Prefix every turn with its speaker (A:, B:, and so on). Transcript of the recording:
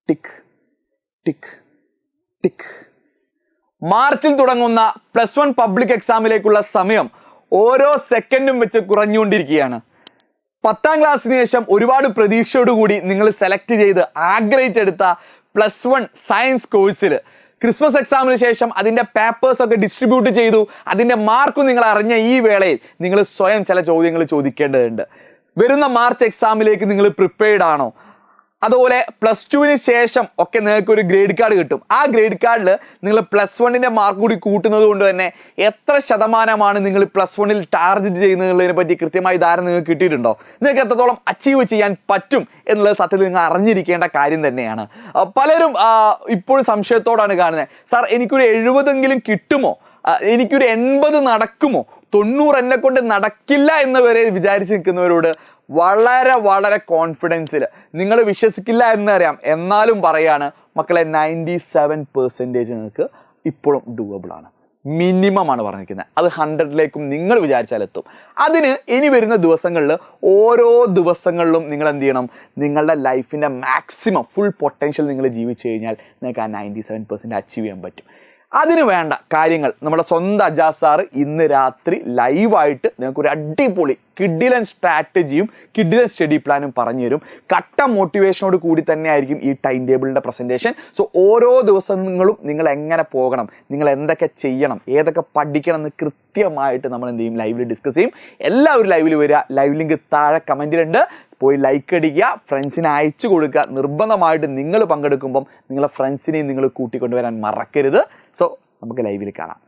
A: Tick tick tick. മാർച്ചിൽ തുടങ്ങുന്ന +1 public എക്സാമിലേക്കുള്ള സമയം ഓരോ സെക്കൻഡും വെച്ച് കുറഞ്ഞുകൊണ്ടിരിക്കുകയാണ്. 10ാം ക്ലാസ്സിന് ശേഷം ഒരുപാട് പ്രതീക്ഷയോടുകൂടി നിങ്ങൾ സെലക്ട് ചെയ്ത് ആഗ്രഹിച്ചെടുത്ത +1 സയൻസ് കോഴ്സിൽ ക്രിസ്മസ് എക്സാമിന് ശേഷം അതിൻ്റെ പേപ്പേഴ്സൊക്കെ ഡിസ്ട്രിബ്യൂട്ട് ചെയ്തു. അതിൻ്റെ മാർക്ക് നിങ്ങൾ അറിഞ്ഞ ഈ വേളയിൽ നിങ്ങൾ സ്വയം ചില ചോദ്യങ്ങൾ ചോദിക്കേണ്ടതുണ്ട്. വരുന്ന മാർച്ച് എക്സാമിലേക്ക് നിങ്ങൾ പ്രിപ്പയർഡ് ആണോ? അതുപോലെ +2വിന് ശേഷം ഒക്കെ നിങ്ങൾക്ക് ഒരു ഗ്രേഡ് കാർഡ് കിട്ടും. ആ ഗ്രേഡ് കാർഡിൽ നിങ്ങൾ +1ൻ്റെ മാർക്ക് കൂടി കൂട്ടുന്നത് കൊണ്ട് തന്നെ എത്ര ശതമാനമാണ് നിങ്ങൾ +1ൽ ടാർഗറ്റ് ചെയ്യുന്നതിനെ പറ്റി കൃത്യമായി ധാരണ നിങ്ങൾക്ക് കിട്ടിയിട്ടുണ്ടോ? നിങ്ങൾക്ക് എത്രത്തോളം അച്ചീവ് ചെയ്യാൻ പറ്റും എന്നുള്ളത് സത്യത്തിൽ നിങ്ങൾ അറിഞ്ഞിരിക്കേണ്ട കാര്യം തന്നെയാണ്. പലരും ഇപ്പോഴും സംശയത്തോടാണ് കാണുന്നത്, സാർ എനിക്കൊരു 70എങ്കിലും കിട്ടുമോ, എനിക്കൊരു 80 നടക്കുമോ, 90 എന്നെ കൊണ്ട് നടക്കില്ല എന്ന് വരെ വിചാരിച്ച് നിൽക്കുന്നവരോട് വളരെ വളരെ കോൺഫിഡൻസിൽ, നിങ്ങൾ വിശ്വസിക്കില്ല എന്നറിയാം, എന്നാലും പറയാണ് മക്കളെ, 97% നിങ്ങൾക്ക് ഇപ്പോഴും ഡൂവബിൾ ആണ്. മിനിമം ആണ് പറഞ്ഞിരിക്കുന്നത്. അത് 100ലേക്കും നിങ്ങൾ വിചാരിച്ചാൽ എത്തും. അതിന് ഇനി വരുന്ന ദിവസങ്ങളിൽ ഓരോ ദിവസങ്ങളിലും നിങ്ങൾ എന്ത് ചെയ്യണം? നിങ്ങളുടെ ലൈഫിൻ്റെ മാക്സിമം ഫുൾ പൊട്ടൻഷ്യൽ നിങ്ങൾ ജീവിച്ചു കഴിഞ്ഞാൽ നിങ്ങൾക്ക് ആ 97% അച്ചീവ് ചെയ്യാൻ പറ്റും. അതിന് വേണ്ട കാര്യങ്ങൾ നമ്മുടെ സ്വന്തം അജാസ് സാറ് ഇന്ന് രാത്രി ലൈവായിട്ട് നിങ്ങൾക്കൊരു അടിപൊളി കിഡിലൻ സ്ട്രാറ്റജിയും കിഡിലൻ സ്റ്റഡി പ്ലാനും പറഞ്ഞു തരും. കട്ട മോട്ടിവേഷനോട് കൂടി തന്നെ ആയിരിക്കും ഈ ടൈം ടേബിളിൻ്റെ പ്രസൻറ്റേഷൻ. സോ ഓരോ ദിവസങ്ങളും നിങ്ങൾ എങ്ങനെ പോകണം, നിങ്ങൾ എന്തൊക്കെ ചെയ്യണം, ഏതൊക്കെ പഠിക്കണം എന്ന് കൃത്യമായിട്ട് നമ്മൾ എന്ത് ചെയ്യും? ലൈവിൽ ഡിസ്കസ് ചെയ്യും. എല്ലാവരും ലൈവിൽ വരിക. ലൈവ് ലിങ്ക് താഴെ കമൻറ്റിലുണ്ട്. പോയി ലൈക്ക് അടിക്കുക, ഫ്രണ്ട്സിനെ അയച്ചു കൊടുക്കുക. നിർബന്ധമായിട്ട് നിങ്ങൾ പങ്കെടുക്കുമ്പം നിങ്ങളെ ഫ്രണ്ട്സിനെയും നിങ്ങൾ കൂട്ടിക്കൊണ്ടുവരാൻ മറക്കരുത്. സോ നമുക്ക് ലൈവിൽ കാണാം.